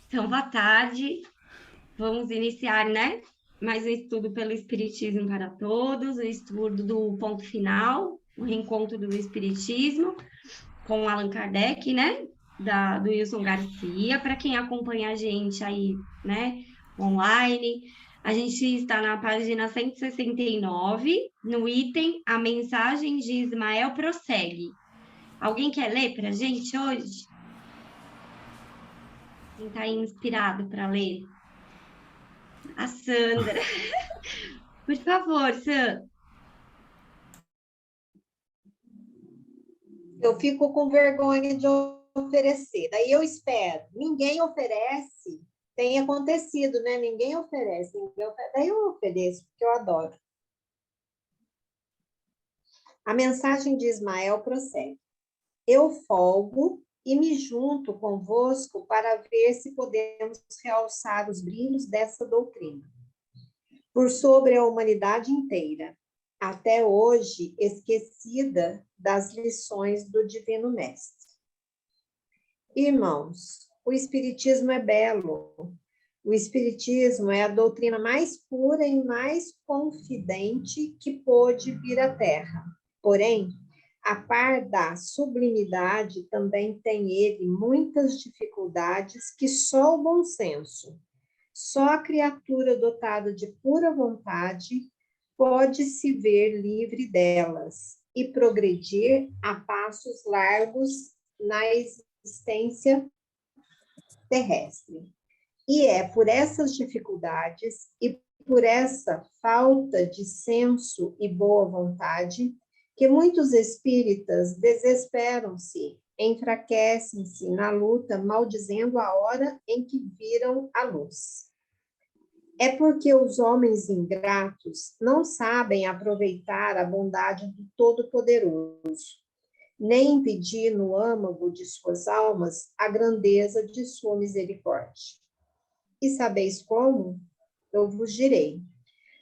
Então, boa tarde. Vamos iniciar, né? Mais um estudo pelo Espiritismo para Todos, o estudo do ponto final, o reencontro do Espiritismo, com Allan Kardec, né? Do Wilson Garcia. Para quem acompanha a gente aí, né, online, a gente está na página 169, no item A Mensagem de Ismael Prossegue. Alguém quer ler para a gente hoje? Quem está inspirado para ler? A Sandra. Por favor, Sam. Eu fico com vergonha de oferecer. Daí eu espero. Ninguém oferece. Tem acontecido, né? Ninguém oferece. Daí eu ofereço, porque eu adoro. A mensagem de Ismael prossegue. Eu folgo e me junto convosco para ver se podemos realçar os brilhos dessa doutrina por sobre a humanidade inteira, até hoje esquecida das lições do Divino Mestre. Irmãos, o Espiritismo é belo. O Espiritismo é a doutrina mais pura e mais confidente que pôde vir à Terra. Porém, a par da sublimidade, também tem ele muitas dificuldades que só o bom senso, só a criatura dotada de pura vontade pode se ver livre delas e progredir a passos largos na existência terrestre. E é por essas dificuldades e por essa falta de senso e boa vontade que muitos espíritas desesperam-se, enfraquecem-se na luta, maldizendo a hora em que viram a luz. É porque os homens ingratos não sabem aproveitar a bondade do Todo-Poderoso, nem impedir no âmago de suas almas a grandeza de sua misericórdia. E sabeis como? Eu vos direi.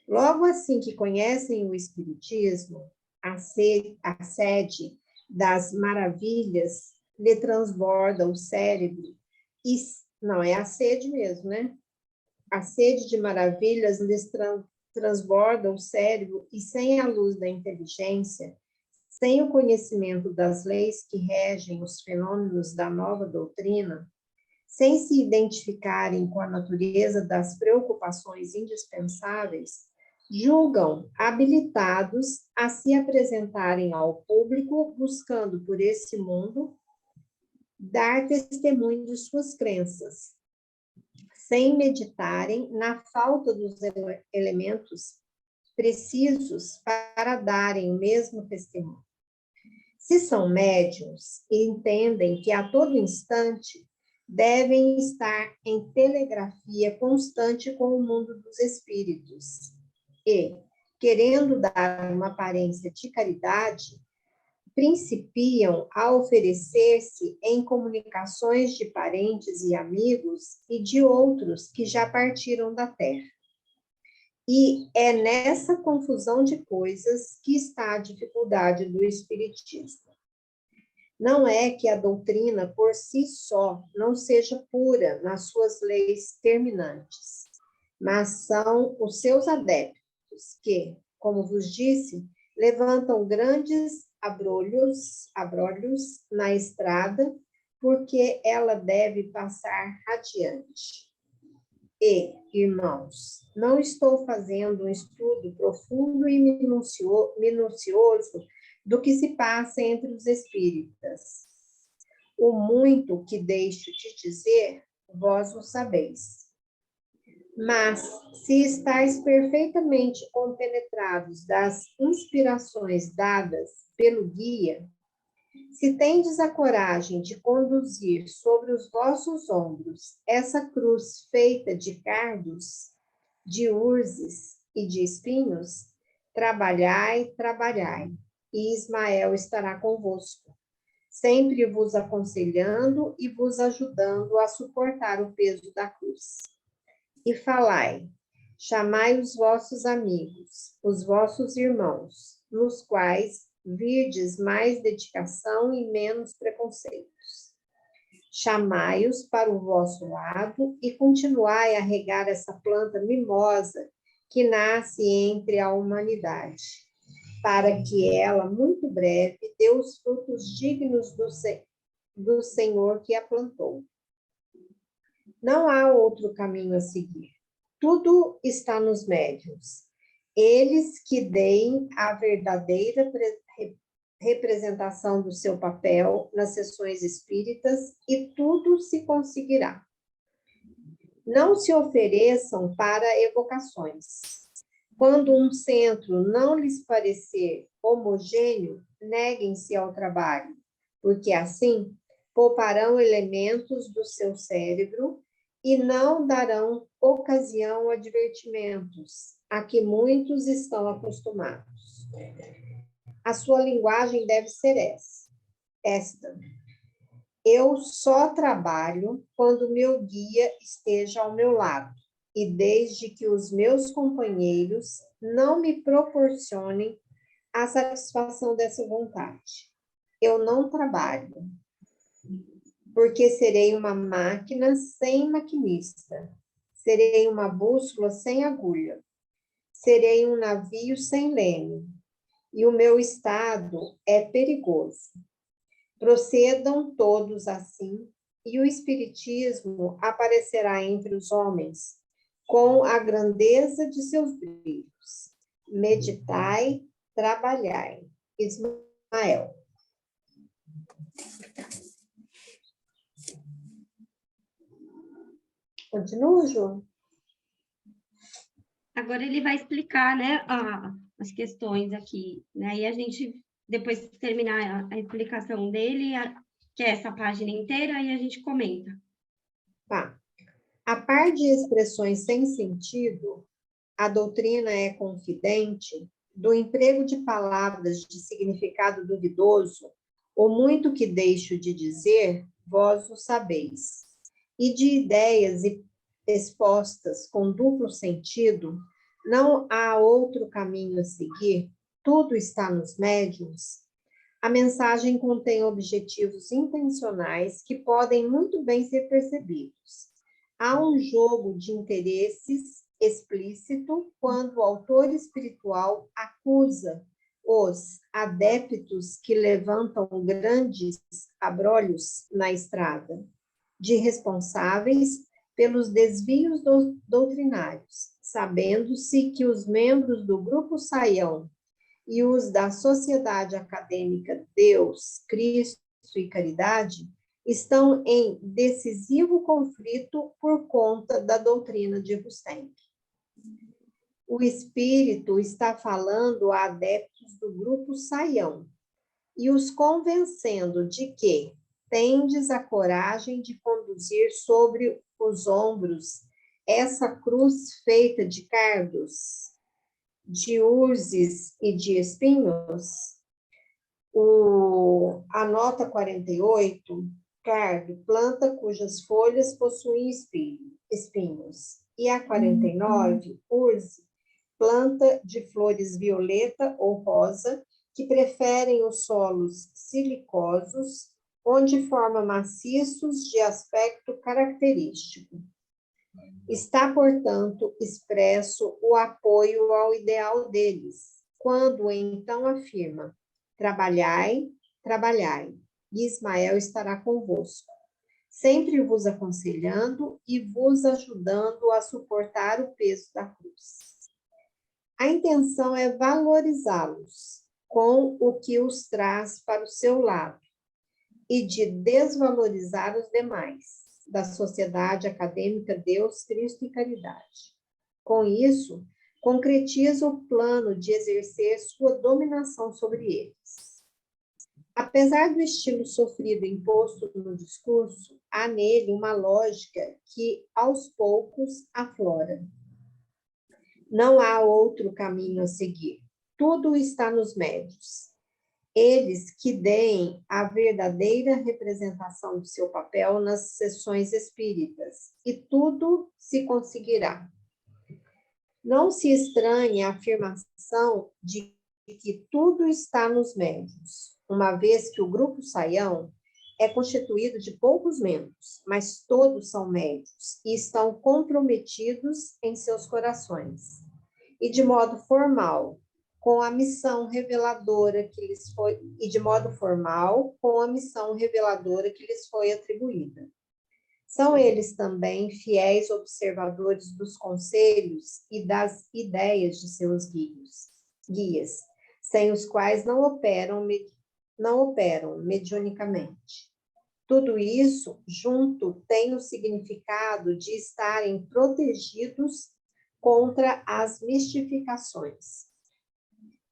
Logo assim que conhecem o Espiritismo, a sede das maravilhas lhe transborda o cérebro, e não é a sede mesmo, né? A sede de maravilhas lhes transborda o cérebro, e sem a luz da inteligência, sem o conhecimento das leis que regem os fenômenos da nova doutrina, sem se identificarem com a natureza das preocupações indispensáveis, julgam habilitados a se apresentarem ao público, buscando por esse mundo dar testemunho de suas crenças, sem meditarem na falta dos elementos precisos para darem o mesmo testemunho. Se são médiuns e entendem que a todo instante devem estar em telegrafia constante com o mundo dos espíritos e, querendo dar uma aparência de caridade, principiam a oferecer-se em comunicações de parentes e amigos e de outros que já partiram da terra. E é nessa confusão de coisas que está a dificuldade do Espiritismo. Não é que a doutrina por si só não seja pura nas suas leis terminantes, mas são os seus adeptos que, como vos disse, levantam grandes abrolhos na estrada, porque ela deve passar radiante. E, irmãos, não estou fazendo um estudo profundo e minucioso do que se passa entre os espíritas. O muito que deixo de dizer, vós o sabeis. Mas, se estáis perfeitamente compenetrados das inspirações dadas pelo guia, se tendes a coragem de conduzir sobre os vossos ombros essa cruz feita de cardos, de urzes e de espinhos, trabalhai, e Ismael estará convosco, sempre vos aconselhando e vos ajudando a suportar o peso da cruz. E falai, chamai os vossos amigos, os vossos irmãos, nos quais virdes mais dedicação e menos preconceitos. Chamai-os para o vosso lado e continuai a regar essa planta mimosa que nasce entre a humanidade, para que ela, muito breve, dê os frutos dignos do Senhor que a plantou. Não há outro caminho a seguir. Tudo está nos médiuns. Eles que deem a verdadeira representação do seu papel nas sessões espíritas e tudo se conseguirá. Não se ofereçam para evocações. Quando um centro não lhes parecer homogêneo, neguem-se ao trabalho, porque assim pouparão elementos do seu cérebro e não darão ocasião a divertimentos, a que muitos estão acostumados. A sua linguagem deve ser esta. Eu só trabalho quando meu guia esteja ao meu lado, e desde que os meus companheiros não me proporcionem a satisfação dessa vontade. Eu não trabalho, porque serei uma máquina sem maquinista, serei uma bússola sem agulha, serei um navio sem leme, e o meu estado é perigoso. Procedam todos assim, e o Espiritismo aparecerá entre os homens com a grandeza de seus brilhos. Meditai, trabalhai. Ismael. Continua, João? Agora ele vai explicar, né, as questões aqui, né? E a gente, depois que terminar a explicação dele, que é essa página inteira, aí a gente comenta. Tá. A par de expressões sem sentido, a doutrina é confidente do emprego de palavras de significado duvidoso, ou muito que deixo de dizer, vós o sabeis, e de ideias expostas com duplo sentido, não há outro caminho a seguir, tudo está nos médiuns. A mensagem contém objetivos intencionais que podem muito bem ser percebidos. Há um jogo de interesses explícito quando o autor espiritual acusa os adeptos que levantam grandes abrolhos na estrada de responsáveis pelos desvios doutrinários, sabendo-se que os membros do Grupo Saião e os da Sociedade Acadêmica Deus, Cristo e Caridade estão em decisivo conflito por conta da doutrina de Rustem. O espírito está falando a adeptos do Grupo Saião e os convencendo de que tendes a coragem de conduzir sobre os ombros essa cruz feita de cardos, de urzes e de espinhos. A nota 48, cardo, planta cujas folhas possuem espinhos. E a 49, urze, planta de flores violeta ou rosa, que preferem os solos silicosos, onde forma maciços de aspecto característico. Está, portanto, expresso o apoio ao ideal deles, quando então afirma: trabalhai, trabalhai, e Ismael estará convosco, sempre vos aconselhando e vos ajudando a suportar o peso da cruz. A intenção é valorizá-los com o que os traz para o seu lado e de desvalorizar os demais, da Sociedade Acadêmica Deus, Cristo e Caridade. Com isso, concretiza o plano de exercer sua dominação sobre eles. Apesar do estilo sofrido imposto no discurso, há nele uma lógica que, aos poucos, aflora. Não há outro caminho a seguir. Tudo está nos médios. Eles que deem a verdadeira representação do seu papel nas sessões espíritas, e tudo se conseguirá. Não se estranhe a afirmação de que tudo está nos médiuns, uma vez que o grupo Saião é constituído de poucos membros, mas todos são médiuns e estão comprometidos em seus corações, e de modo formal, com a missão reveladora que lhes foi, e de modo formal, com a missão reveladora que lhes foi atribuída. São eles também fiéis observadores dos conselhos e das ideias de seus guias, sem os quais não operam mediunicamente. Tudo isso, junto, tem o significado de estarem protegidos contra as mistificações.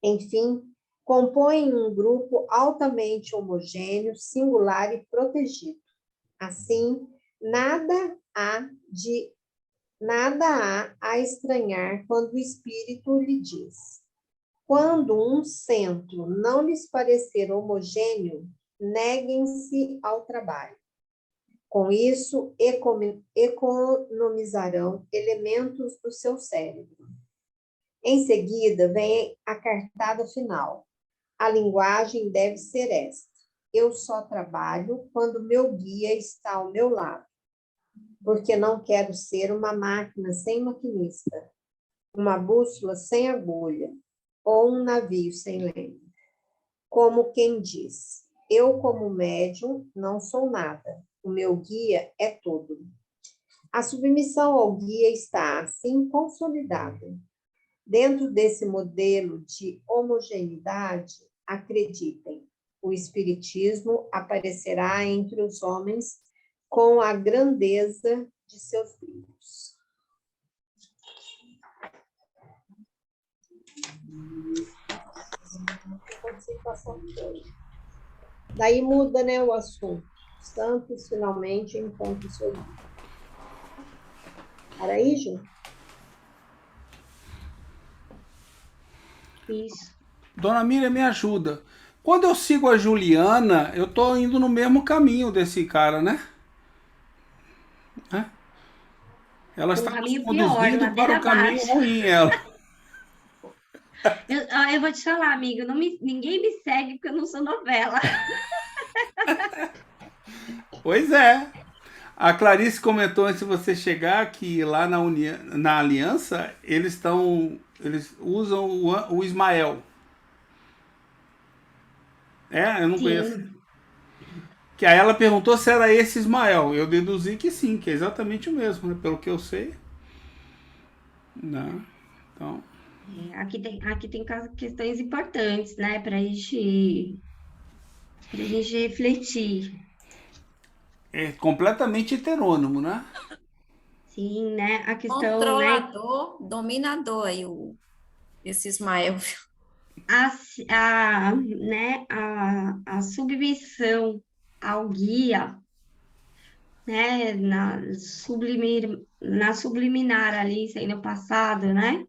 Enfim, compõem um grupo altamente homogêneo, singular e protegido. Assim, nada há a estranhar quando o espírito lhe diz: quando um centro não lhes parecer homogêneo, neguem-se ao trabalho. Com isso, economizarão elementos do seu cérebro. Em seguida, vem a cartada final. A linguagem deve ser esta: eu só trabalho quando meu guia está ao meu lado, porque não quero ser uma máquina sem maquinista, uma bússola sem agulha, ou um navio sem leme. Como quem diz: eu, como médium, não sou nada, o meu guia é tudo. A submissão ao guia está, assim, consolidada. Dentro desse modelo de homogeneidade, acreditem, o Espiritismo aparecerá entre os homens com a grandeza de seus brilhos. Daí muda, né, o assunto. Santos finalmente encontram seu guia. Para aí, Ju? Isso. Dona Miriam, me ajuda. Quando eu sigo a Juliana, eu tô indo no mesmo caminho desse cara, né? Ela Um está nos caminho pior, conduzindo para ladeira o caminho abaixo. ruim, ela. Eu vou te falar, amigo, ninguém me segue porque eu não sou novela. Pois é. A Clarice comentou antes de você chegar que lá na Aliança eles usam o Ismael. É, eu não conheço. Sim, Que aí ela perguntou se era esse Ismael. Eu deduzi que sim, que é exatamente o mesmo, né? Pelo que eu sei. Não. Então, aqui tem questões importantes, né, para gente refletir. é completamente heterônimo, né? Sim, né, a questão, né, Controlador, dominador aí, esse Ismael. a submissão ao guia, né, na subliminar ali sendo passado, né,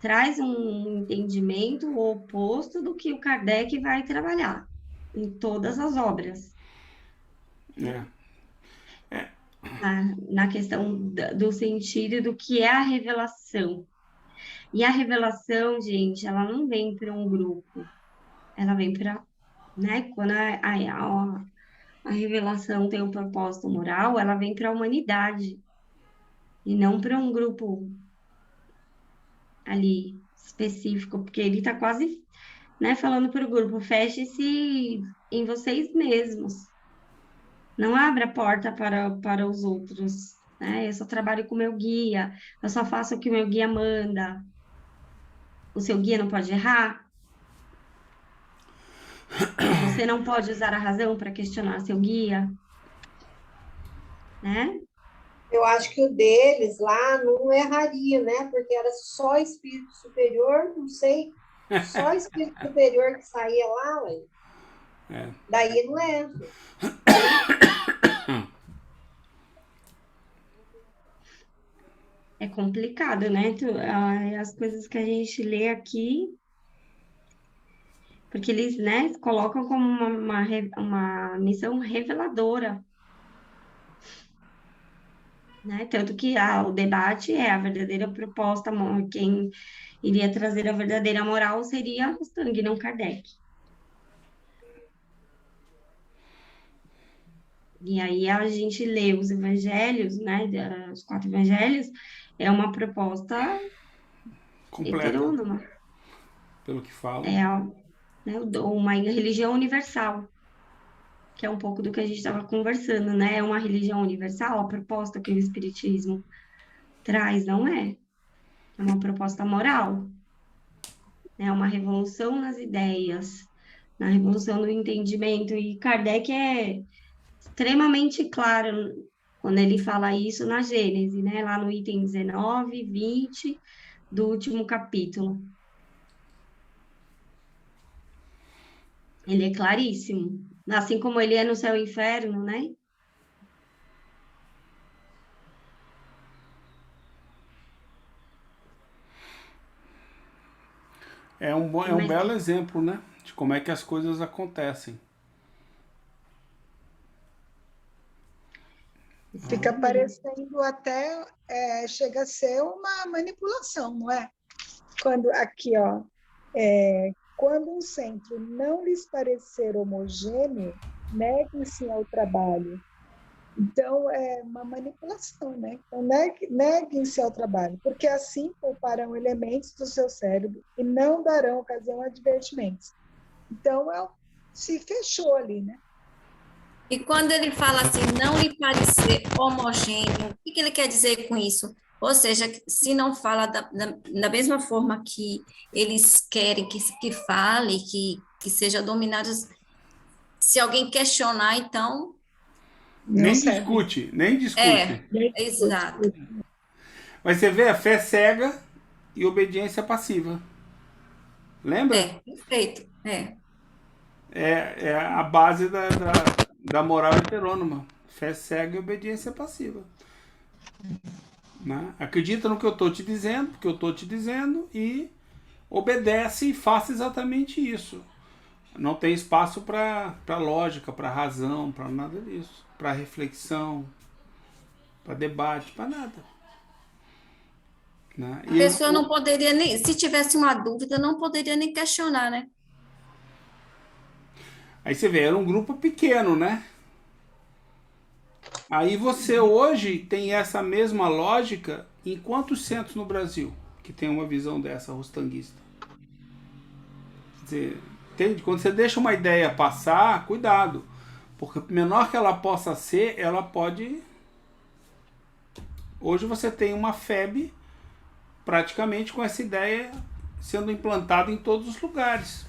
traz um entendimento oposto do que o Kardec vai trabalhar em todas as obras, É. na questão do sentido do que é a revelação. E a revelação, gente, ela não vem para um grupo, ela vem para, né, quando a revelação tem um propósito moral, ela vem para a humanidade e não para um grupo ali específico, porque ele está quase, né, falando para o grupo, feche-se em vocês mesmos, não abra a porta para os outros, né? Eu só trabalho com o meu guia, eu só faço o que o meu guia manda. O seu guia não pode errar? Você não pode usar a razão para questionar seu guia, né? Eu acho que o deles lá não erraria, né? Porque era só espírito superior, não sei, só espírito superior que saía lá, ué. É. Daí não entra. É complicado, né? As coisas que a gente lê aqui, porque eles, né, colocam como uma missão reveladora. né? Tanto que o debate é a verdadeira proposta, quem iria trazer a verdadeira moral seria Mustang, não Kardec. E aí a gente lê os evangelhos, né? Os 4 evangelhos, é uma proposta Completa, heterônoma, pelo que falam. é né, uma religião universal, que é um pouco do que a gente estava conversando, né? É uma religião universal, a proposta que o Espiritismo traz, não é? É uma proposta moral, né? Uma revolução nas ideias, na revolução do entendimento. E Kardec é extremamente claro quando ele fala isso na Gênese, né? Lá no item 19, 20 do último capítulo. Ele é claríssimo. Assim como ele é no céu e inferno, né? É um Mas belo exemplo, né? De como é que as coisas acontecem. Fica exatamente. parecendo até, chega a ser uma manipulação, não é? Quando, aqui, ó, quando um centro não lhes parecer homogêneo, neguem-se ao trabalho. Então, é uma manipulação, né? Então, neguem-se ao trabalho, porque assim pouparão elementos do seu cérebro e não darão ocasião a divertimentos. Então, se fechou ali, né? E quando ele fala assim, não lhe parecer homogêneo, o que que ele quer dizer com isso? Ou seja, se não fala da mesma forma que eles querem que fale, que seja dominado, se alguém questionar, então, Não serve. Nem discute. exato. Mas você vê a fé cega e obediência passiva. Lembra? Perfeito. É a base da moral heterônoma. Fé cega e obediência passiva. Né? Acredita no que eu estou te dizendo, porque eu estou te dizendo, e obedece e faça exatamente isso. Não tem espaço para lógica, para razão, para nada disso. Para reflexão, para debate, para nada. Né? A pessoa não poderia nem, se tivesse uma dúvida, não poderia nem questionar, né? Aí você vê, era um grupo pequeno, né? Aí você hoje tem essa mesma lógica em quantos centros no Brasil que tem uma visão dessa rustanguista? Quer dizer, entende? Quando você deixa uma ideia passar, cuidado. Porque menor que ela possa ser, ela pode... Hoje você tem uma FEB praticamente com essa ideia sendo implantada em todos os lugares.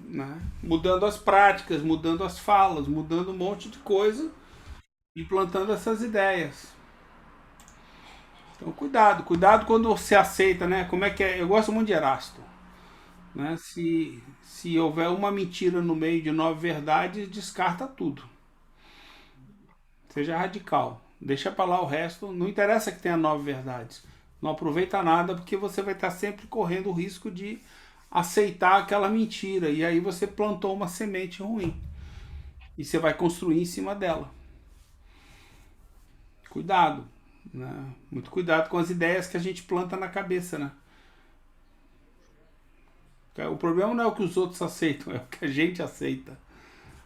Né? Mudando as práticas, mudando as falas, mudando um monte de coisa, implantando essas ideias. Então cuidado quando você aceita, né? Como é que é? Eu gosto muito de Erasto. Né? Se houver uma mentira no meio de 9 verdades, descarta tudo. Seja radical. Deixa para lá o resto. Não interessa que tenha 9 verdades. Não aproveita nada, porque você vai estar sempre correndo o risco de aceitar aquela mentira. E aí você plantou uma semente ruim. E você vai construir em cima dela. Cuidado. Né? Muito cuidado com as ideias que a gente planta na cabeça. Né? O problema não é o que os outros aceitam, é o que a gente aceita.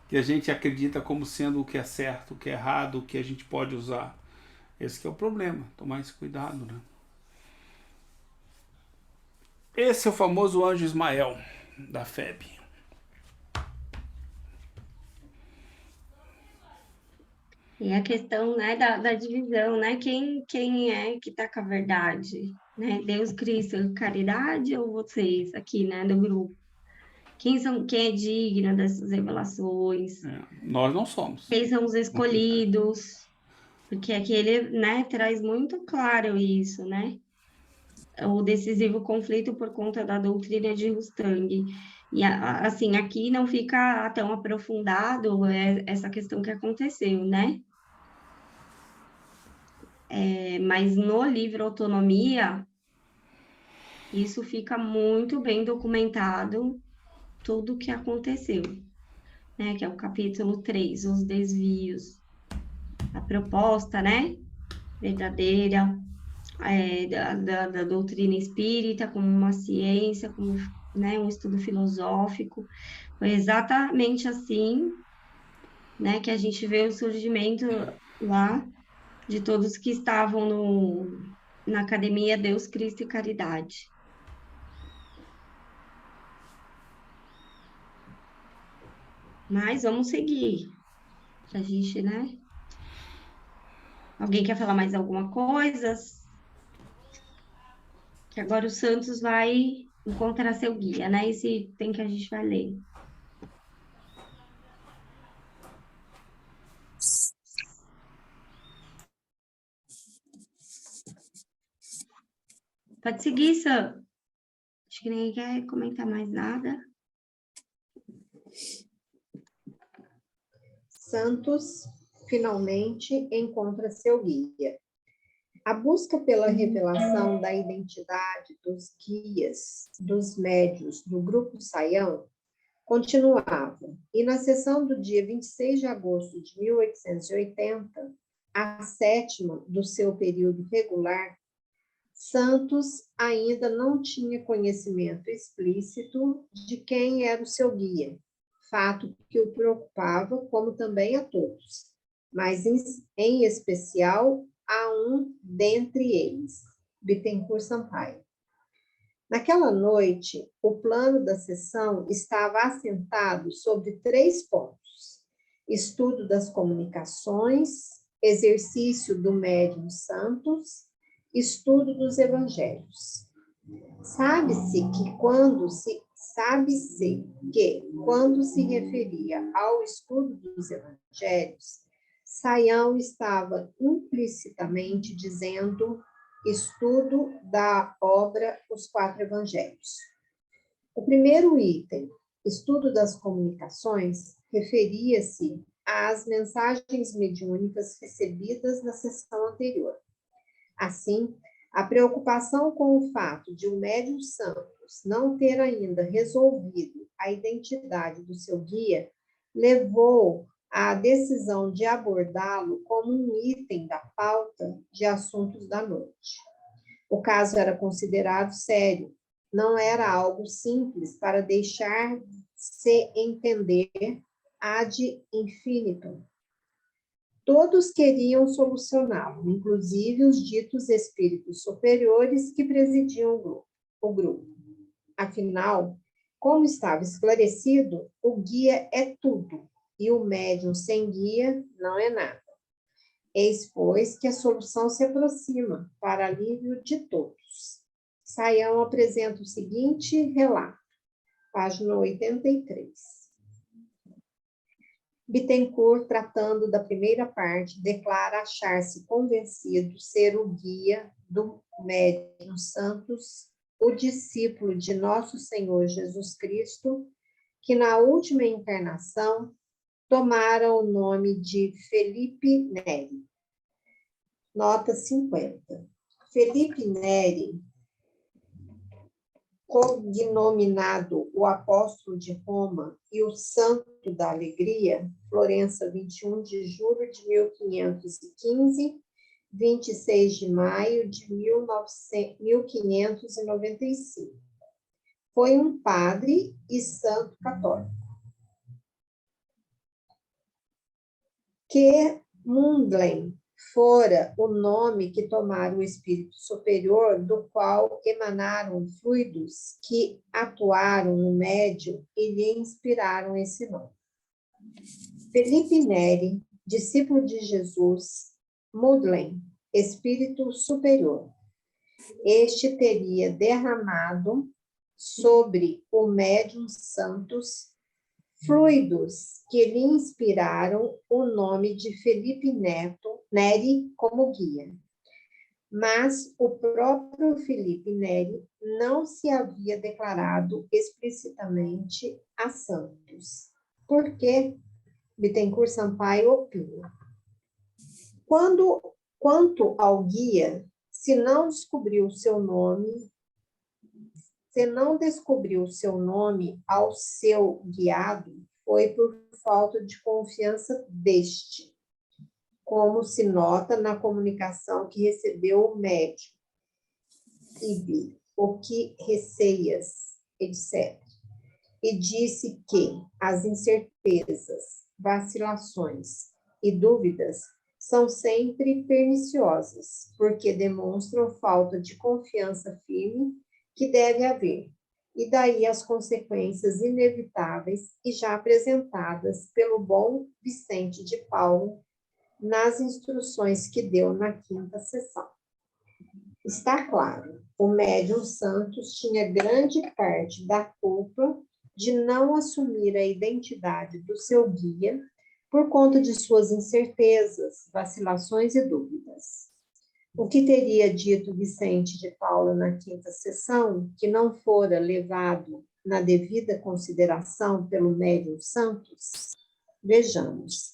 Que a gente acredita como sendo o que é certo, o que é errado, o que a gente pode usar. Esse que é o problema. Tomar esse cuidado. Né? Esse é o famoso anjo Ismael da FEB. E a questão, né, da divisão, né? Quem é que está com a verdade? Né? Deus, Cristo, caridade ou vocês aqui, né, do grupo? Quem é digno dessas revelações? Nós não somos. Quem são os escolhidos? Porque aqui ele, né, traz muito claro isso, né? O decisivo conflito por conta da doutrina de Rustang. E, assim, aqui não fica tão aprofundado essa questão que aconteceu, né? Mas no livro Autonomia, isso fica muito bem documentado, tudo o que aconteceu, né? Que é o capítulo 3, os desvios. a proposta, né, verdadeira, da doutrina espírita como uma ciência, como, né, um estudo filosófico. Foi exatamente assim, né, que a gente vê o surgimento lá de todos que estavam na Academia Deus, Cristo e Caridade. Mas vamos seguir, pra gente, né? Alguém quer falar mais alguma coisa? Que agora o Santos vai encontrar seu guia, né? Esse tem que a gente vai ler. Pode seguir, Sam. Acho que ninguém quer comentar mais nada. Santos finalmente encontra seu guia. A busca pela revelação da identidade dos guias, dos médios do Grupo Saião continuava, e na sessão do dia 26 de agosto de 1880, a sétima do seu período regular, Santos ainda não tinha conhecimento explícito de quem era o seu guia, fato que o preocupava, como também a todos, mas em especial a um dentre eles, Bittencourt Sampaio. Naquela noite, o plano da sessão estava assentado sobre 3 pontos: estudo das comunicações, exercício do médium Santos, estudo dos evangelhos. Sabe-se que quando se referia ao estudo dos evangelhos, Saião estava implicitamente dizendo estudo da obra Os 4 Evangelhos. O primeiro item, estudo das comunicações, referia-se às mensagens mediúnicas recebidas na sessão anterior. Assim, a preocupação com o fato de o médium Santos não ter ainda resolvido a identidade do seu guia levou à decisão de abordá-lo como um item da pauta de assuntos da noite. O caso era considerado sério, não era algo simples para deixar-se entender ad infinitum. Todos queriam solucioná-lo, inclusive os ditos espíritos superiores que presidiam o grupo. Afinal, como estava esclarecido, o guia é tudo, e o médium sem guia não é nada. Eis, pois, que a solução se aproxima, para alívio de todos. Saião apresenta o seguinte relato, página 83. Bittencourt, tratando da primeira parte, declara achar-se convencido ser o guia do médium Santos, o discípulo de nosso Senhor Jesus Cristo, que na última encarnação tomara o nome de Felipe Neri. Nota 50. Felipe Neri, cognominado o Apóstolo de Roma e o Santo da Alegria, Florença, 21 de julho de 1515, 26 de maio de 1595. Foi um padre e santo católico. Que Mundlen fora o nome que tomara o espírito superior, do qual emanaram fluidos que atuaram no médium e lhe inspiraram esse nome. Felipe Neri, discípulo de Jesus, Mundlen, espírito superior. Este teria derramado sobre o médium Santos fluidos que lhe inspiraram o nome de Felipe Neri como guia. Mas o próprio Felipe Neri não se havia declarado explicitamente a Santos. Por que Bittencourt Sampaio opina? Quanto ao guia, se não descobriu seu nome ao seu guiado, foi por falta de confiança deste. como se nota na comunicação que recebeu o médium. Ibi, o que receias, etc. E disse que as incertezas, vacilações e dúvidas são sempre perniciosas, porque demonstram falta de confiança firme que deve haver, e daí as consequências inevitáveis e já apresentadas pelo bom Vicente de Paulo nas instruções que deu na 5ª sessão. Está claro, o médium Santos tinha grande parte da culpa de não assumir a identidade do seu guia por conta de suas incertezas, vacilações e dúvidas. O que teria dito Vicente de Paulo na 5ª sessão, que não fora levado na devida consideração pelo médium Santos? Vejamos.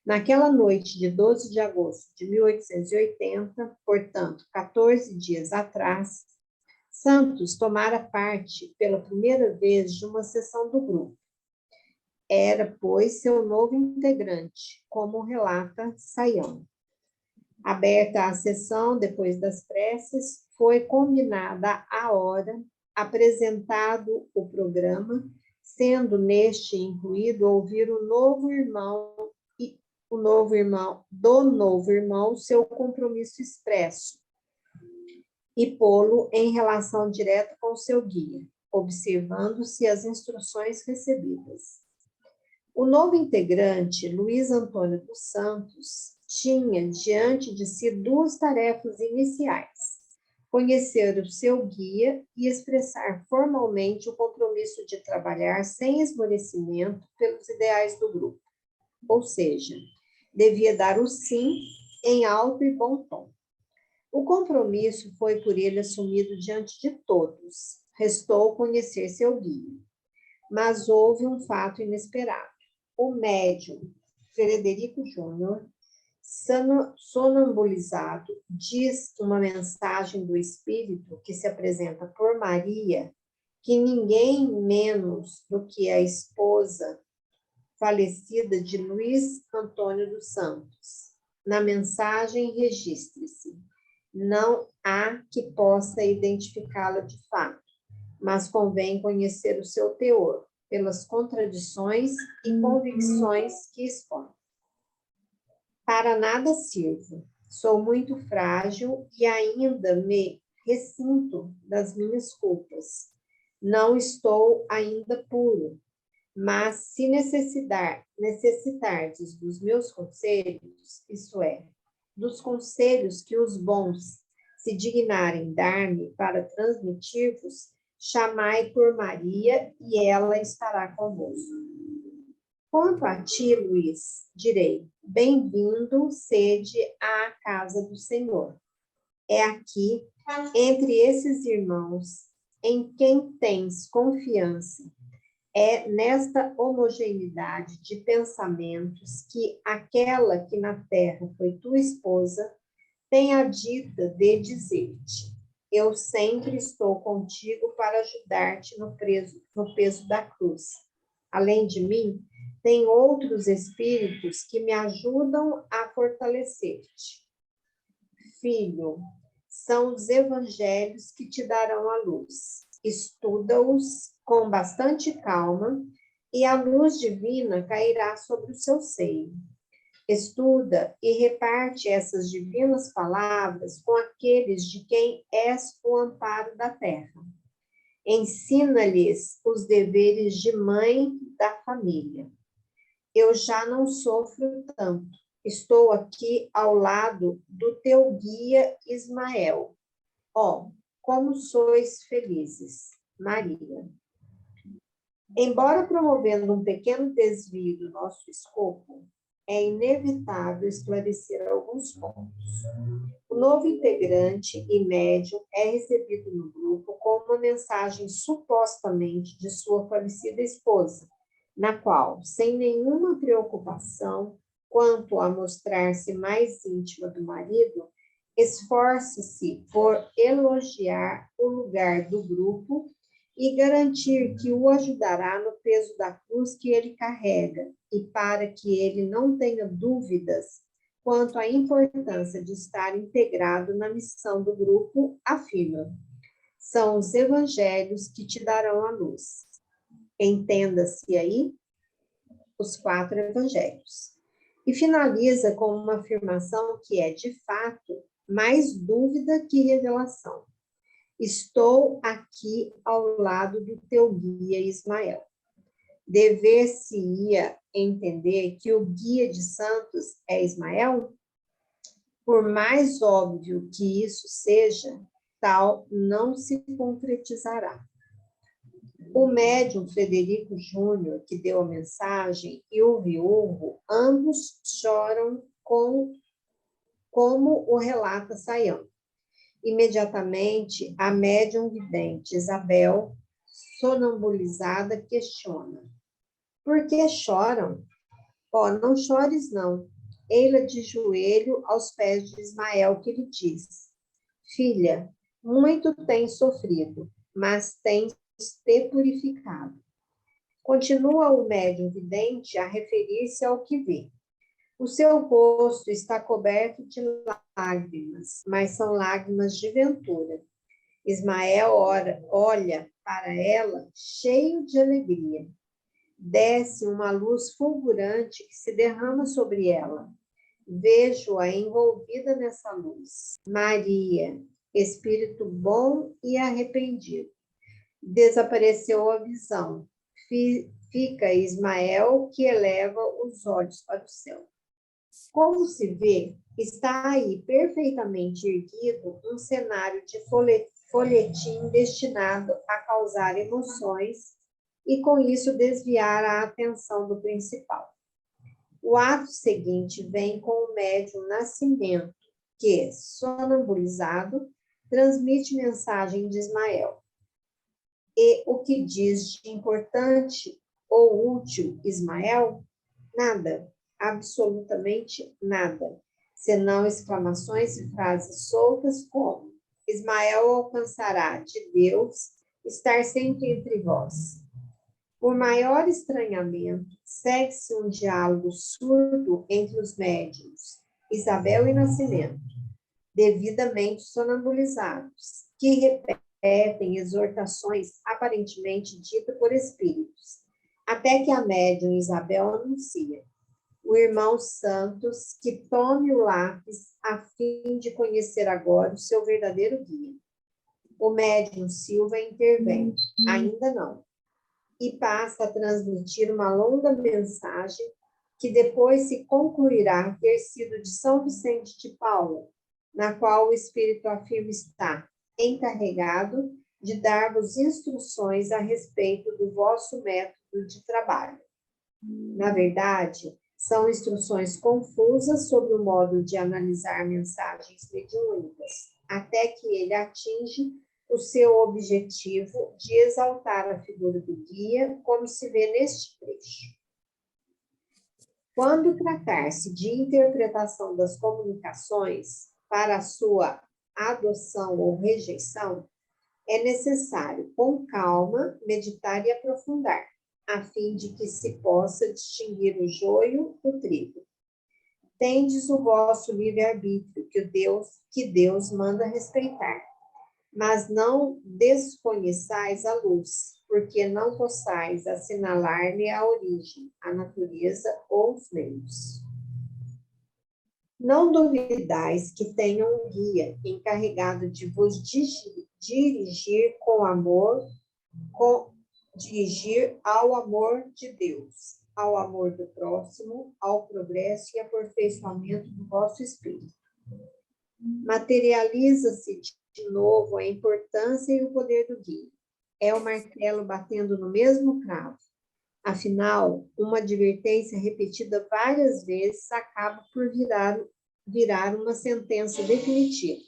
Naquela noite de 12 de agosto de 1880, portanto, 14 dias atrás, Santos tomara parte pela primeira vez de uma sessão do grupo. Era, pois, seu novo integrante, como relata Saião. Aberta a sessão, depois das preces, foi combinada a hora, apresentado o programa, sendo neste incluído ouvir o novo irmão seu compromisso expresso e pô-lo em relação direta com seu guia, observando-se as instruções recebidas. O novo integrante, Luiz Antônio dos Santos, tinha diante de si 2 tarefas iniciais: conhecer o seu guia e expressar formalmente o compromisso de trabalhar sem esmorecimento pelos ideais do grupo, ou seja, devia dar o sim em alto e bom tom. O compromisso foi por ele assumido diante de todos. Restou conhecer seu guia. Mas houve um fato inesperado. O médium Frederico Júnior, sonambulizado, diz uma mensagem do Espírito que se apresenta por Maria, que ninguém menos do que a esposa falecida de Luiz Antônio dos Santos. Na mensagem, registre-se. Não há que possa identificá-la de fato, mas convém conhecer o seu teor, pelas contradições e convicções que expõe. Para nada sirvo. Sou muito frágil e ainda me ressinto das minhas culpas. Não estou ainda puro. Mas se necessitardes dos meus conselhos, isto é, dos conselhos que os bons se dignarem dar-me para transmitir-vos, chamai por Maria e ela estará convosco. Quanto a ti, Luiz, direi, bem-vindo sede à casa do Senhor. É aqui, entre esses irmãos, em quem tens confiança, é nesta homogeneidade de pensamentos que aquela que na terra foi tua esposa tem a dita de dizer-te: eu sempre estou contigo para ajudar-te no peso da cruz. Além de mim, tem outros espíritos que me ajudam a fortalecer-te. Filho, são os evangelhos que te darão a luz. Estuda-os com bastante calma e a luz divina cairá sobre o seu seio. Estuda e reparte essas divinas palavras com aqueles de quem és o amparo da terra. Ensina-lhes os deveres de mãe da família. Eu já não sofro tanto. Estou aqui ao lado do teu guia Ismael. Ó, como sois felizes, Maria. Embora promovendo um pequeno desvio do nosso escopo, é inevitável esclarecer alguns pontos. O novo integrante e médium é recebido no grupo com uma mensagem supostamente de sua falecida esposa, na qual, sem nenhuma preocupação quanto a mostrar-se mais íntima do marido, esforce-se por elogiar o lugar do grupo e garantir que o ajudará no peso da cruz que ele carrega, e para que ele não tenha dúvidas quanto à importância de estar integrado na missão do grupo, afirma: são os evangelhos que te darão a luz. Entenda-se aí os 4 evangelhos. E finaliza com uma afirmação que é, de fato, mais dúvida que revelação. Estou aqui ao lado do teu guia Ismael. Dever-se-ia entender que o guia de santos é Ismael? Por mais óbvio que isso seja, tal não se concretizará. O médium Frederico Júnior, que deu a mensagem, e o viúvo, ambos choram como o relata Sayão. Imediatamente, a médium vidente Isabel, sonambulizada, questiona: por que choram? Oh, não chores, não. Eila de joelho aos pés de Ismael, que lhe diz: filha, muito tens sofrido, mas tens te purificado. Continua o médium vidente a referir-se ao que vê. O seu rosto está coberto de lágrimas, mas são lágrimas de ventura. Ismael olha para ela cheio de alegria. Desce uma luz fulgurante que se derrama sobre ela. Vejo-a envolvida nessa luz. Maria, espírito bom e arrependido. Desapareceu a visão. Fica Ismael, que eleva os olhos para o céu. Como se vê, está aí perfeitamente erguido um cenário de folhetim destinado a causar emoções e, com isso, desviar a atenção do principal. O ato seguinte vem com o médium Nascimento, que, sonambulizado, transmite mensagem de Ismael. E o que diz de importante ou útil Ismael? Nada, absolutamente nada, senão exclamações e frases soltas como: Ismael alcançará de Deus estar sempre entre vós. Por maior estranhamento, segue-se um diálogo surdo entre os médiuns, Isabel e Nascimento, devidamente sonambulizados, que repetem exortações aparentemente ditas por espíritos, até que a médium Isabel anuncia: o irmão Santos que tome o lápis a fim de conhecer agora o seu verdadeiro guia. O médium Silva intervém: ainda não. E passa a transmitir uma longa mensagem que depois se concluirá ter sido de São Vicente de Paula, na qual o Espírito afirma estar encarregado de dar-vos instruções a respeito do vosso método de trabalho. Na verdade, são instruções confusas sobre o modo de analisar mensagens mediúnicas, até que ele atinge o seu objetivo de exaltar a figura do guia, como se vê neste trecho. Quando tratar-se de interpretação das comunicações para a sua adoção ou rejeição, é necessário, com calma, meditar e aprofundar, a fim de que se possa distinguir o joio do trigo. Tendes o vosso livre-arbítrio, que Deus manda respeitar. Mas não desconheçais a luz, porque não possais assinalar-lhe a origem, a natureza ou os meios. Não duvidais que tenha um guia encarregado de vos dirigir com amor, dirigir ao amor de Deus, ao amor do próximo, ao progresso e aperfeiçoamento do vosso espírito. Materializa-se de novo a importância e o poder do guia. É o martelo batendo no mesmo cravo. Afinal, uma advertência repetida várias vezes acaba por virar uma sentença definitiva.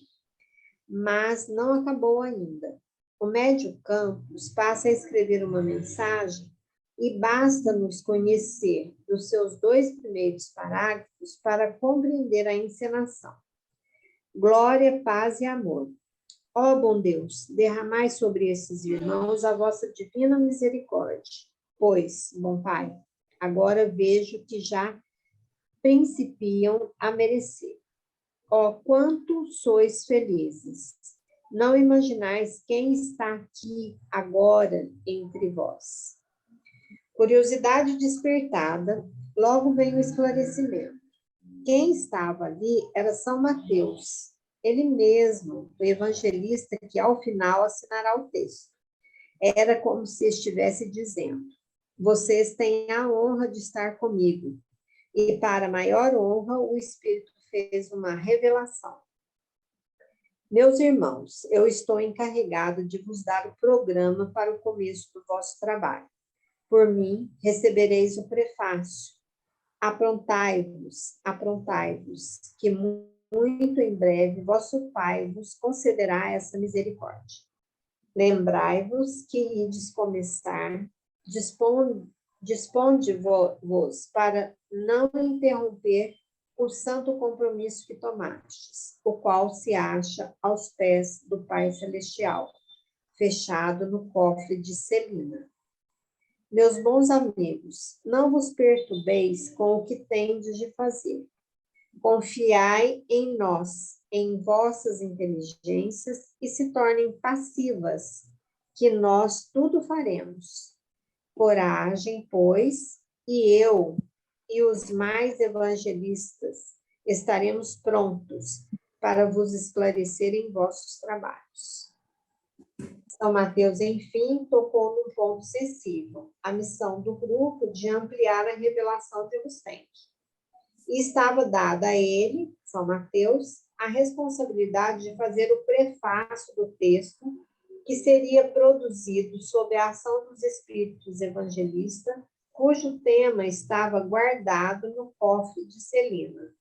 Mas não acabou ainda. O médium Campos passa a escrever uma mensagem e basta-nos conhecer dos seus 2 primeiros parágrafos para compreender a encenação. Glória, paz e amor. Ó bom Deus, derramai sobre esses irmãos a vossa divina misericórdia. Pois, bom Pai, agora vejo que já principiam a merecer. Ó, quanto sois felizes! Não imaginais quem está aqui agora entre vós. Curiosidade despertada, logo vem o esclarecimento. Quem estava ali era São Mateus, ele mesmo, o evangelista que ao final assinará o texto. Era como se estivesse dizendo: vocês têm a honra de estar comigo. E para maior honra, o Espírito fez uma revelação. Meus irmãos, eu estou encarregado de vos dar o programa para o começo do vosso trabalho. Por mim, recebereis o prefácio. Aprontai-vos, que muito em breve vosso Pai vos concederá essa misericórdia. Lembrai-vos que ides começar, disponde-vos para não interromper o santo compromisso que tomastes, o qual se acha aos pés do Pai Celestial, fechado no cofre de Celina. Meus bons amigos, não vos perturbeis com o que tendes de fazer. Confiai em nós, em vossas inteligências, e se tornem passivas, que nós tudo faremos. Coragem, pois, e eu e os mais evangelistas estaremos prontos para vos esclarecer em vossos trabalhos. São Mateus, enfim, tocou num ponto sensível, a missão do grupo de ampliar a revelação de Rustenck. E estava dada a ele, São Mateus, a responsabilidade de fazer o prefácio do texto, que seria produzido sob a ação dos espíritos evangelistas, cujo tema estava guardado no cofre de Celina.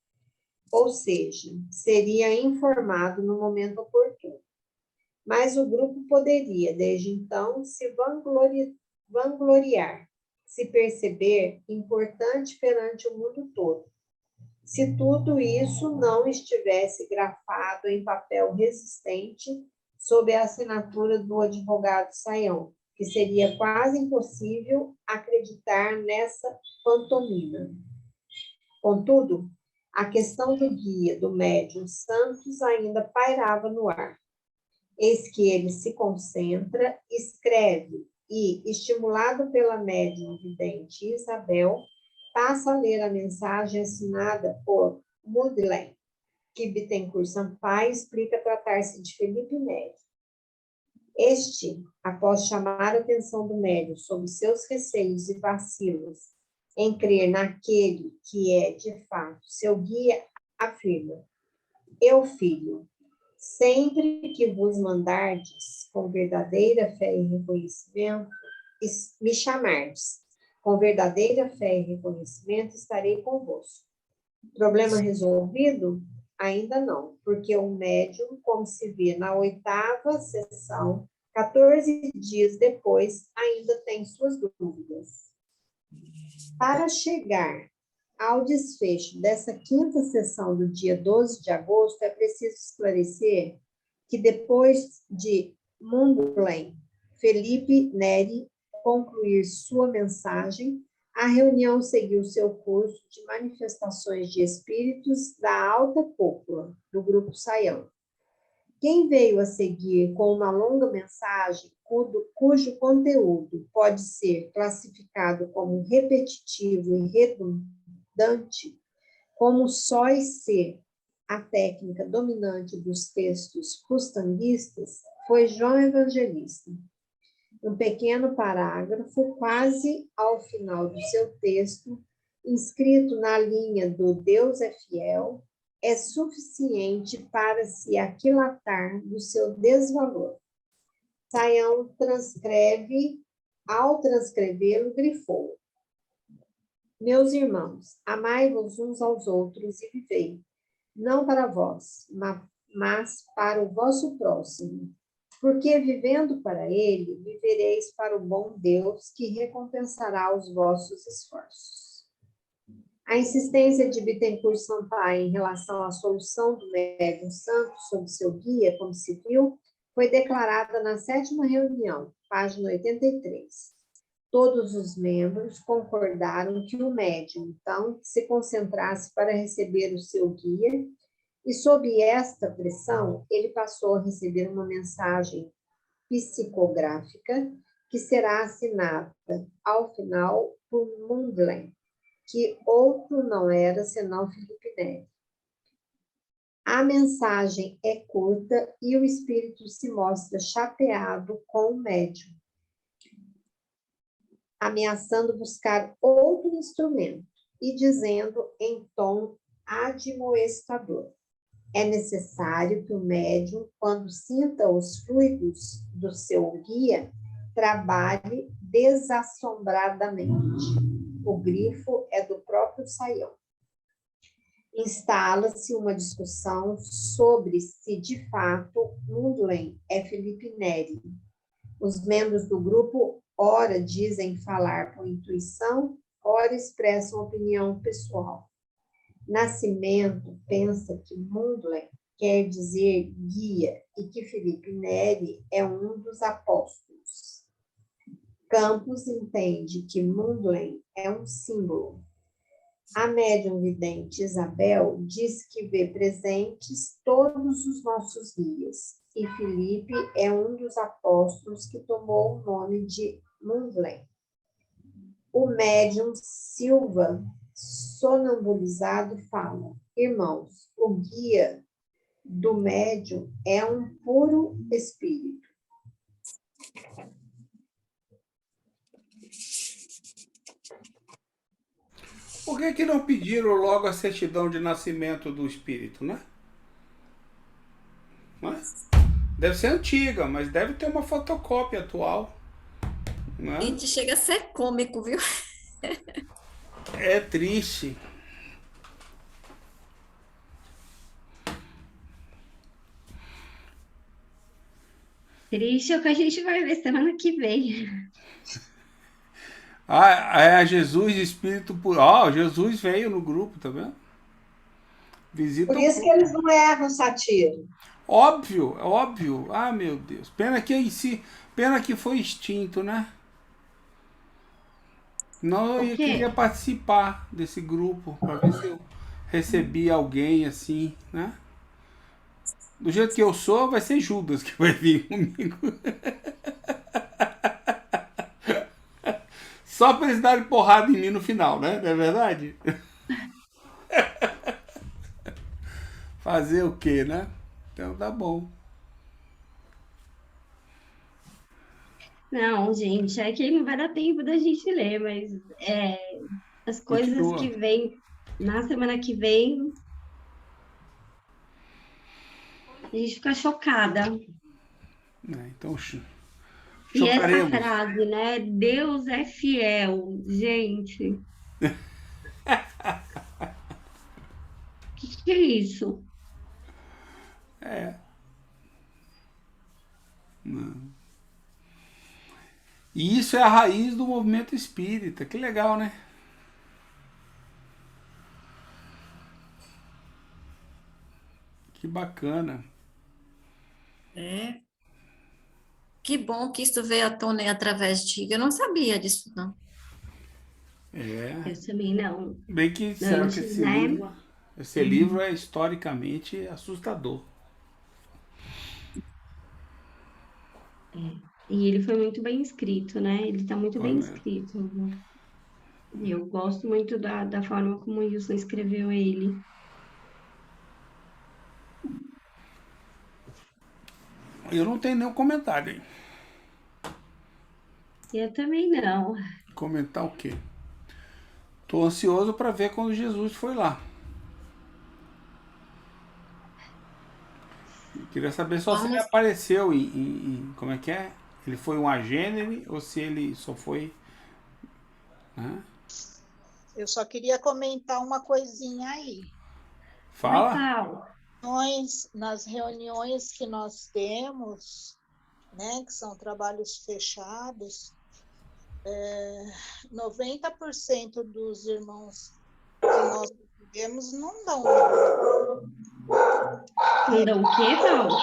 Ou seja, seria informado no momento oportuno. Mas o grupo poderia, desde então, se vangloriar, se perceber importante perante o mundo todo, se tudo isso não estivesse grafado em papel resistente sob a assinatura do advogado Saião, que seria quase impossível acreditar nessa pantomima. Contudo, a questão do guia do médium Santos ainda pairava no ar. Eis que ele se concentra, escreve e, estimulado pela médium vidente Isabel, passa a ler a mensagem assinada por Mudelaine, que Bittencourt Sampaio explica tratar-se de Felipe Neri. Este, após chamar a atenção do médium sobre seus receios e vacilos em crer naquele que é, de fato, seu guia, afirma: eu, filho, sempre que vos mandardes com verdadeira fé e reconhecimento, me chamardes. Com verdadeira fé e reconhecimento, estarei convosco. Problema resolvido? Ainda não, porque o médium, como se vê na 8ª sessão, 14 dias depois, ainda tem suas dúvidas. Para chegar ao desfecho dessa 5ª sessão do dia 12 de agosto, é preciso esclarecer que depois de Mundelein, Felipe Neri concluir sua mensagem, a reunião seguiu seu curso de manifestações de espíritos da alta cúpula do grupo Saião. Quem veio a seguir com uma longa mensagem, cujo conteúdo pode ser classificado como repetitivo e redundante, como só ser a técnica dominante dos textos rustanguistas, foi João Evangelista. Um pequeno parágrafo, quase ao final do seu texto, inscrito na linha do Deus é fiel, é suficiente para se aquilatar do seu desvalor. Saião transcreve, ao transcrevê-lo, grifou: meus irmãos, amai-vos uns aos outros e vivei, não para vós, mas para o vosso próximo. Porque, vivendo para ele, vivereis para o bom Deus, que recompensará os vossos esforços. A insistência de Bittencourt Sampaio em relação à solução do médium Santos sob seu guia, como se viu, foi declarada na 7ª reunião, página 83. Todos os membros concordaram que o médium, então, se concentrasse para receber o seu guia, e sob esta pressão, ele passou a receber uma mensagem psicográfica que será assinada, ao final, por Mundlen, que outro não era senão Felipe Neri. A mensagem é curta e o espírito se mostra chateado com o médium, ameaçando buscar outro instrumento e dizendo em tom admoestador: é necessário que o médium, quando sinta os fluidos do seu guia, trabalhe desassombradamente. O grifo é do próprio Sayão. Instala-se uma discussão sobre se, de fato, Mundlen é Felipe Neri. Os membros do grupo ora dizem falar por intuição, ora expressam opinião pessoal. Nascimento pensa que Mundlen quer dizer guia e que Felipe Neri é um dos apóstolos. Campos entende que Mundlen é um símbolo. A médium vidente Isabel diz que vê presentes todos os nossos guias, e Felipe é um dos apóstolos que tomou o nome de Mundlen. O médium Silva, sonambulizado, fala: irmãos, o guia do médium é um puro espírito. Por que não pediram logo a certidão de nascimento do espírito, né? Não é? Deve ser antiga, mas deve ter uma fotocópia atual. Né? Gente, chega a ser cômico, viu? É triste. Triste é o que a gente vai ver semana que vem. Ah, é Jesus, Espírito puro. Ó, Jesus veio no grupo, tá vendo? Visita Por o isso que grupo. eles não erram, Satiro. Óbvio, óbvio. Ah, meu Deus. Pena que foi extinto, né? Não, eu queria participar desse grupo para ver se eu recebia alguém assim, né? Do jeito que eu sou, vai ser Judas que vai vir comigo. Só para eles darem porrada em mim no final, né? Não é verdade? Fazer o quê, né? Então tá bom. Não, gente, é que não vai dar tempo da gente ler, mas as coisas Continua. que vêm na semana que vem, a gente fica chocada. Então, E essa chocaremos. frase, né? Deus é fiel. Gente, o que é isso? E isso é a raiz do movimento espírita. Que legal, né? Que bacana. É. Que bom que isso veio à tona aí através de ti. Eu não sabia disso, não. É. Eu também não. Bem que será que Antes, né? esse livro é historicamente assustador. E ele foi muito bem escrito, né? Ele está muito Foi bem mesmo. escrito. Eu gosto muito da forma como o Wilson escreveu ele. Eu não tenho nenhum comentário aí. Eu também não. Comentar o quê? Tô ansioso para ver quando Jesus foi lá. Queria saber só se ele Vamos. apareceu como é que é? Ele foi um agênere ou se ele só foi... Né? Eu só queria comentar uma coisinha aí. Oi, Fala. Paulo. Nas reuniões que nós temos, né, que são trabalhos fechados, 90% dos irmãos que nós temos não dão. Não dá o quê, Paulo? O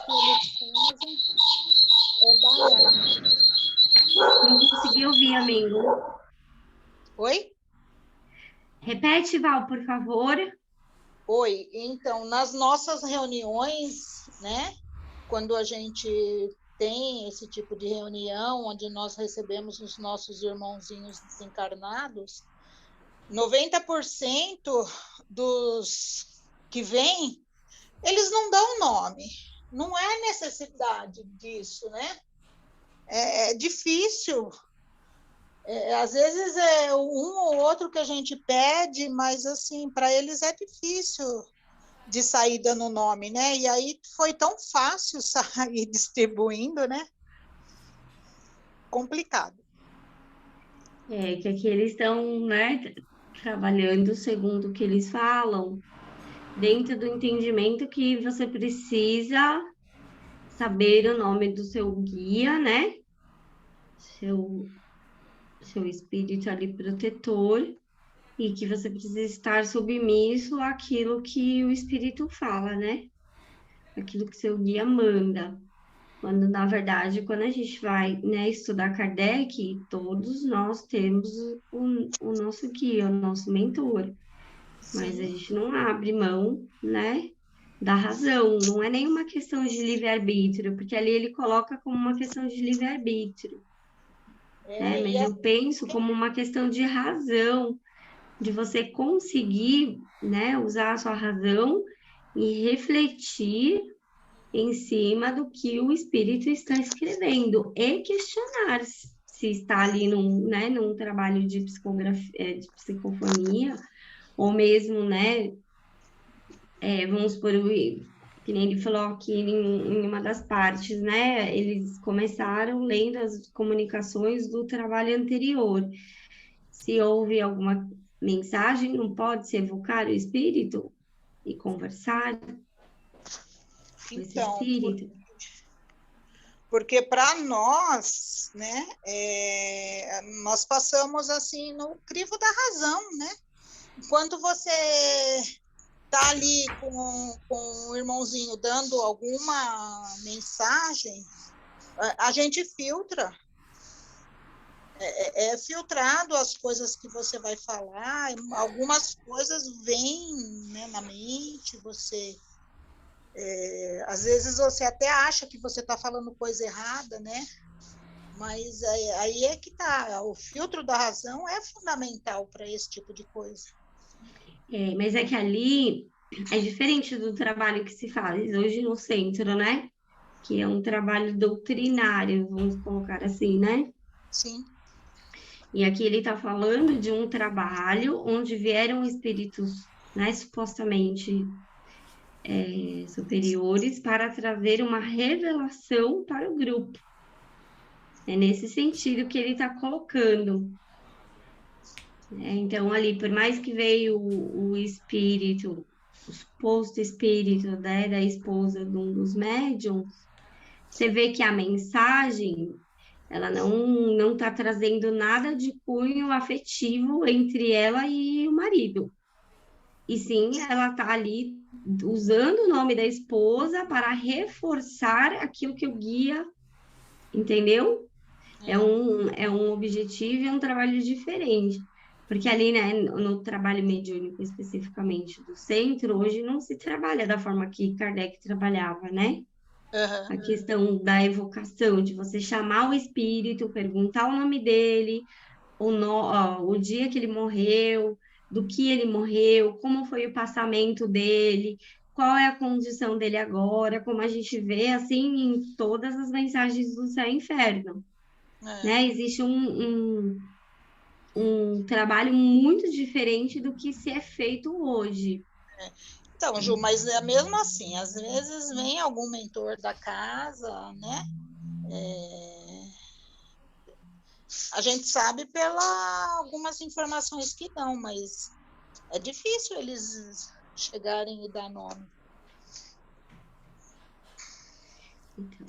que eles fazem é dar nome. Não consegui ouvir, amigo. Oi? Repete, Val, por favor. Oi, então, nas nossas reuniões, né, quando a gente tem esse tipo de reunião, onde nós recebemos os nossos irmãozinhos desencarnados, 90% dos que vêm, eles não dão nome. Não é necessidade disso, né? É difícil. Às vezes é um ou outro que a gente pede, mas assim, para eles é difícil de sair dando nome, né? E aí foi tão fácil sair distribuindo, né? Complicado. Que aqui eles estão, né, trabalhando segundo o que eles falam, dentro do entendimento que você precisa saber o nome do seu guia, né? Seu espírito ali protetor, e que você precisa estar submisso àquilo que o espírito fala, né? Aquilo que seu guia manda. Quando, na verdade, quando a gente vai, né, estudar Kardec, todos nós temos o nosso guia, o nosso mentor. Mas a Sim. gente não abre mão, né, da razão. Não é nenhuma questão de livre-arbítrio, porque ali ele coloca como uma questão de livre-arbítrio, né? E Mas eu penso como uma questão de razão, de você conseguir, né, usar a sua razão e refletir em cima do que o espírito está escrevendo e questionar se está ali num trabalho de psicografia, de psicofonia, ou mesmo, né, vamos por que nem ele falou aqui em uma das partes, né, eles começaram lendo as comunicações do trabalho anterior. Se houve alguma mensagem, não pode se evocar o espírito e conversar com esse então, espírito? porque para nós, né, nós passamos assim no crivo da razão, né? Enquanto você tá ali com o irmãozinho dando alguma mensagem, a gente filtra. É filtrado as coisas que você vai falar, algumas coisas vêm, né, na mente, você às vezes você até acha que você está falando coisa errada, né? Mas aí é que tá, o filtro da razão é fundamental para esse tipo de coisa. Mas é que ali é diferente do trabalho que se faz hoje no centro, né? Que é um trabalho doutrinário, vamos colocar assim, né? Sim. E aqui ele está falando de um trabalho onde vieram espíritos, né, supostamente superiores para trazer uma revelação para o grupo. É nesse sentido que ele está colocando. Então, ali, por mais que veio o espírito, o suposto espírito, né, da esposa de um dos médiums, você vê que a mensagem, ela não está trazendo nada de cunho afetivo entre ela e o marido. E sim, ela está ali usando o nome da esposa para reforçar aquilo que o guia, entendeu? É um objetivo e é um trabalho diferente. Porque ali, né, no trabalho mediúnico especificamente do centro, hoje não se trabalha da forma que Kardec trabalhava, né? A questão da evocação, de você chamar o espírito, perguntar o nome dele, o dia que ele morreu, do que ele morreu, como foi o passamento dele, qual é a condição dele agora, como a gente vê, assim, em todas as mensagens do céu e inferno. Né? Existe um trabalho muito diferente do que se é feito hoje. Então, Ju, mas é mesmo assim, às vezes vem algum mentor da casa, né? A gente sabe pela algumas informações que dão, mas é difícil eles chegarem e dar nome. Então,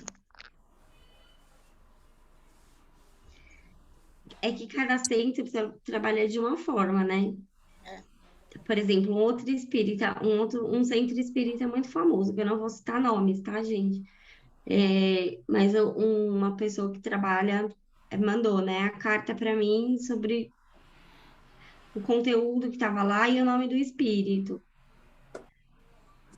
é que cada centro trabalha de uma forma, né? Por exemplo, um centro espírita muito famoso, que eu não vou citar nomes, tá, gente? Mas uma pessoa que trabalha mandou, né, a carta para mim sobre o conteúdo que estava lá e o nome do espírito.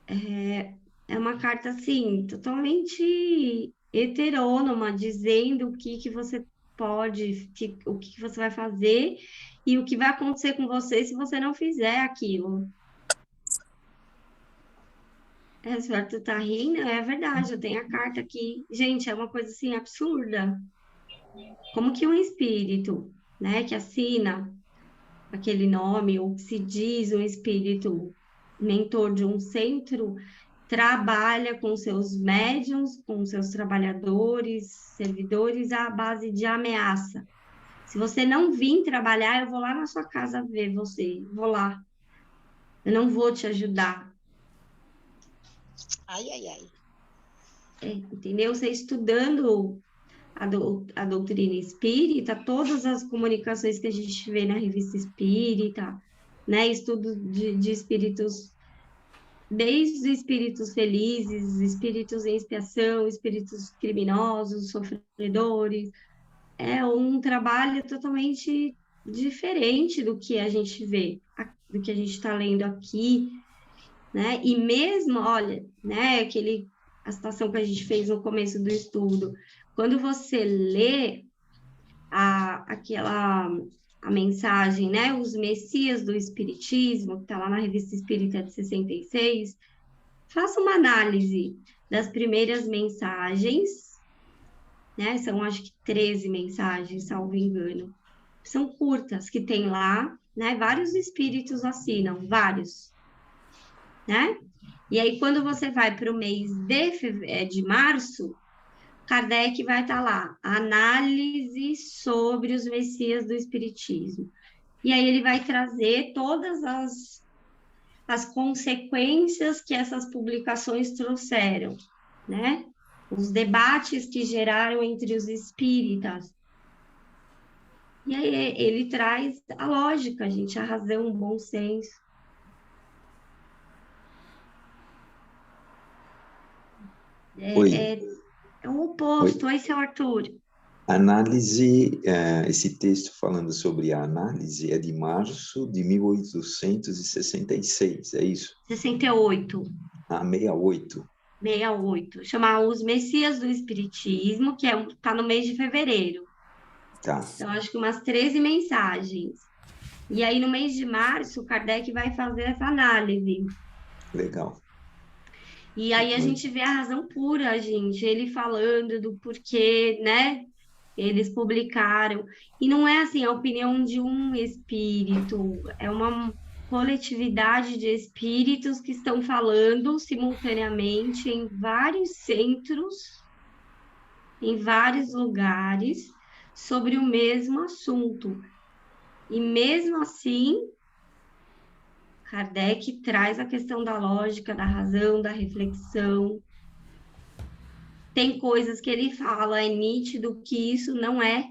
É uma carta, assim, totalmente heterônoma, dizendo o que você pode, o que você vai fazer e o que vai acontecer com você se você não fizer aquilo. A senhora tá rindo? É verdade, eu tenho a carta aqui. Gente, é uma coisa, assim, absurda. Como que um espírito, né, que assina aquele nome, ou que se diz um espírito mentor de um centro, trabalha com seus médiums, com seus trabalhadores, servidores, à base de ameaça. Se você não vir trabalhar, eu vou lá na sua casa ver você, vou lá. Eu não vou te ajudar. Ai, ai, ai. Entendeu? Você estudando a doutrina espírita, todas as comunicações que a gente vê na revista espírita, né? Estudo de espíritos, desde espíritos felizes, espíritos em expiação, espíritos criminosos, sofredores. É um trabalho totalmente diferente do que a gente vê, do que a gente está lendo aqui, né? E mesmo, olha, né, a citação que a gente fez no começo do estudo, quando você lê a mensagem, né, os Messias do Espiritismo, que está lá na Revista Espírita de 66, faça uma análise das primeiras mensagens, né, são acho que 13 mensagens, salvo engano, são curtas, que tem lá, né, vários espíritos assinam, vários, né? E aí, quando você vai para o mês de março, Kardec vai estar lá, análise sobre os Messias do Espiritismo. E aí ele vai trazer todas as consequências que essas publicações trouxeram, né? Os debates que geraram entre os espíritas. E aí ele traz a lógica, gente, a razão, o bom senso. Oi, É o oposto. Oi, seu Arthur. análise, esse texto falando sobre a análise é de março de 1866, é isso? 68. Ah, 68. 68. Chama Os Messias do Espiritismo, que tá no mês de fevereiro. Tá, Então, acho que umas 13 mensagens. E aí, no mês de março, Kardec vai fazer essa análise. legal. E aí a gente vê a razão pura, gente, ele falando do porquê, né? Eles publicaram. E não é assim a opinião de um espírito, é uma coletividade de espíritos que estão falando simultaneamente em vários centros, em vários lugares, sobre o mesmo assunto. E mesmo assim, Kardec traz a questão da lógica, da razão, da reflexão. Tem coisas que ele fala, é nítido que isso não é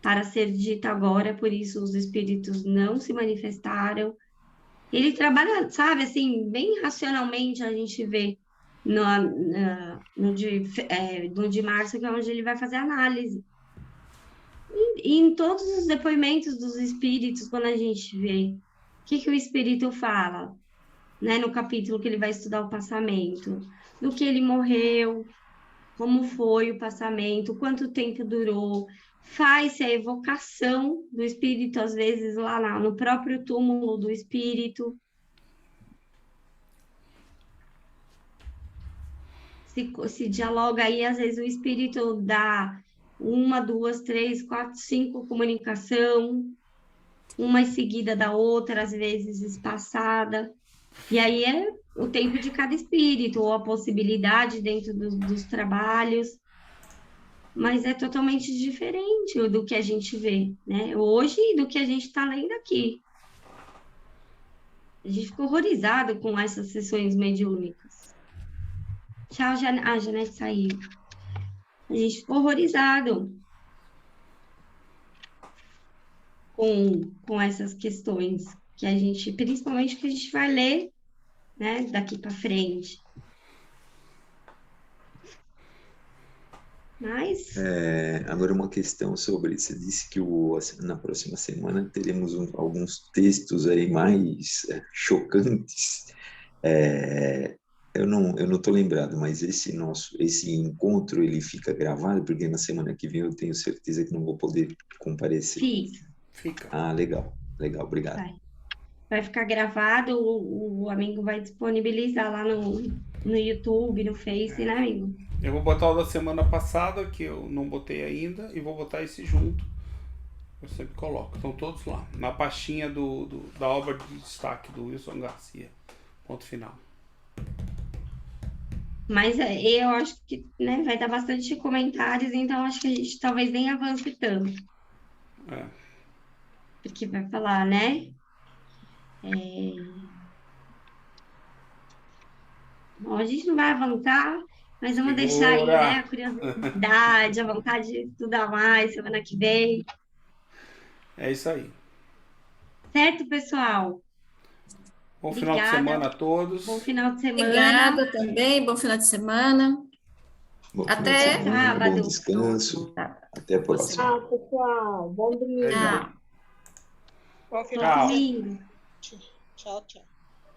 para ser dito agora, por isso os espíritos não se manifestaram. Ele trabalha, sabe, assim, bem racionalmente a gente vê no de março, que é onde ele vai fazer análise. E em todos os depoimentos dos espíritos, quando a gente vê o que o espírito fala, né, no capítulo que ele vai estudar o passamento, do que ele morreu, como foi o passamento, quanto tempo durou, faz-se a evocação do espírito, às vezes, lá no próprio túmulo do espírito. Se dialoga aí, às vezes o espírito dá 1, 2, 3, 4, 5 comunicação, uma em seguida da outra, às vezes espaçada. E aí é o tempo de cada espírito, ou a possibilidade dentro dos trabalhos, mas é totalmente diferente do que a gente vê, né? Hoje e do que a gente está lendo aqui. A gente ficou horrorizado com essas sessões mediúnicas. Tchau, a Janete saiu. A gente ficou horrorizado com essas questões que a gente, principalmente que a gente vai ler, né, daqui para frente. Mas, Agora, uma questão sobre, você disse que na próxima semana teremos alguns textos aí mais chocantes. Eu não estou lembrado, mas esse encontro, ele fica gravado, porque na semana que vem eu tenho certeza que não vou poder comparecer. fica. Ah, legal, obrigado. Vai ficar gravado, o amigo vai disponibilizar lá no YouTube, no Face, né, amigo? Eu vou botar o da semana passada, que eu não botei ainda, e vou botar esse junto. Eu sempre coloco. Estão todos lá. Na pastinha da obra de destaque do Wilson Garcia. Ponto final. Mas eu acho que, né, vai dar bastante comentários, então acho que a gente talvez nem avance tanto. Porque vai falar, né? Bom, a gente não vai avançar, mas vamos deixar aí, né, a curiosidade, a vontade de estudar mais semana que vem. É isso aí. Certo, pessoal? Bom final de semana a todos. Bom final de semana. Obrigada também, bom final de semana. Bom Até final de semana, sábado. bom descanso. Até a próxima. Tchau, pessoal. Bom domingo. Tchau. Bom final de semana. Domingo. Tchau, tchau.